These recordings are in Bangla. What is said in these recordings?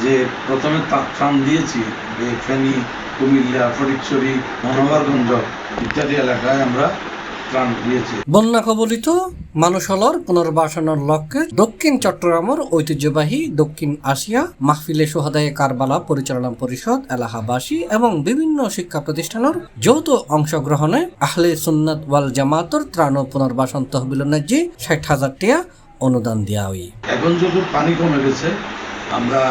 যে প্রথমে ত্রাণ দিয়েছি ফেনী, কুমিল্লা, ফটিকছড়ি, মনোহরগঞ্জ ইত্যাদি এলাকায় আমরা ত্রাণ দিয়েছি। বন্যা কবলিত মানুষহলর পুনর্বাসনের লক্ষ্যে দক্ষিণ চট্টগ্রামের ঐতিহ্যবাহী দক্ষিণ আসিয়া মাহফিলে সোহাদায়ে কারবালা পরিচালনা পরিষদ এলাহাবাসী এবং বিভিন্ন শিক্ষা প্রতিষ্ঠানের যৌথ অংশগ্রহণে আহলে সুন্নাত ওয়াল জামাতর ত্রাণ ও পুনর্বাসন তহবিলের ন্যায্যে 60,000 টাকা অনুদান দেওয়া হয়। এখন যত পানি কমে গেছে আমরা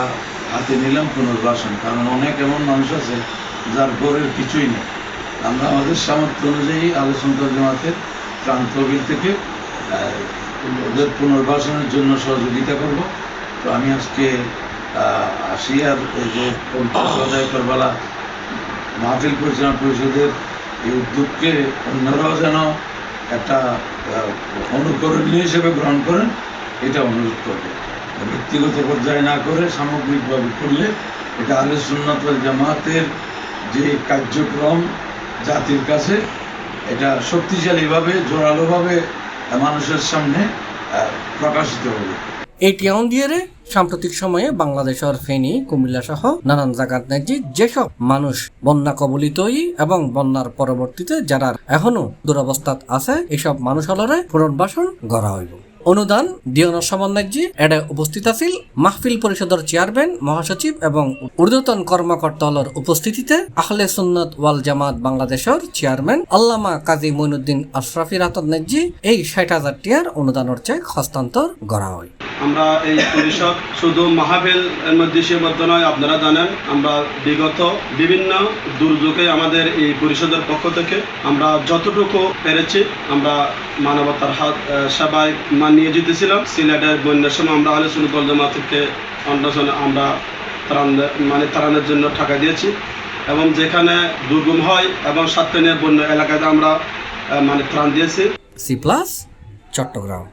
হাতে নিলাম পুনর্বাসন, কারণ অনেক এমন মানুষ আছে যার ঘরের কিছুই নেই। আমরা আমাদের সামর্থ্য অনুযায়ী আহলে সুন্নাত ওয়াল জামাতের ত্রাণ তহবিল থেকে ওদের পুনর্বাসনের জন্য সহযোগিতা করব। তো আমি আজকে আসিয়ার এই যে সোহাদায়ে কারবালা মাহফিল পরিচালনা পরিষদের এই উদ্যোগকে অন্যরাও যেন একটা অনুকরণীয় হিসেবে গ্রহণ করেন, এটা অনুরোধ করব। ব্যক্তিগত পর্যায়ে না করে সামগ্রিকভাবে করলে এটা আহলে সুন্নাত ওয়াল জামাতের যে কার্যক্রম জাতির কাছে এটা শক্তিশালীভাবে জোরালোভাবে মানুষের সামনে প্রকাশিত হবে। এই টিয়াউন দিয়ে সাম্প্রতিক সময়ে বাংলাদেশের ফেনী, কুমিল্লা সহ নানান জায়গার ন্যায্যে যেসব মানুষ বন্যা কবলিতই এবং বন্যার পরবর্তীতে যারা এখনো দুরবস্থাত আছে এসব মানুষ হলরে পুনর্বাসন করা হইব। অনুদান দিয়নের সমন্বয়ে এডে উপস্থিত আছিল মাহফিল পরিষদের চেয়ারম্যান, মহাসচিব এবং ঊর্ধ্বতন কর্মকর্তা হলর উপস্থিতিতে আহলে সুন্নাত ওয়াল জামাত বাংলাদেশের চেয়ারম্যান আল্লামা কাজী মঈনুদ্দিন আশরাফির হাতত ন্যায্যে এই 60,000 টাকার অনুদানের চেক হস্তান্তর করা হয়। আমরা এই পরিষদ শুধু মাহফিল এর মধ্যে সীমাবদ্ধ নয়, আপনারা জানেন আমরা বিগত বিভিন্ন দুর্যোগে আমাদের এই পরিষদের পক্ষ থেকে আমরা যতটুকু পেরেছি আমরা মানবতার হাত সেবায় নিয়ে যেতেছিলাম। সিলেটের বন্যার সময় আমরা আহলে সুন্নাত ওয়াল জামাত থেকে আমরা ত্রাণের জন্য টাকা দিয়েছি এবং যেখানে দুর্গম হয় এবং সাতকানিয়া বন্যা এলাকাতে আমরা ত্রাণ দিয়েছি। C+ চট্টগ্রাম।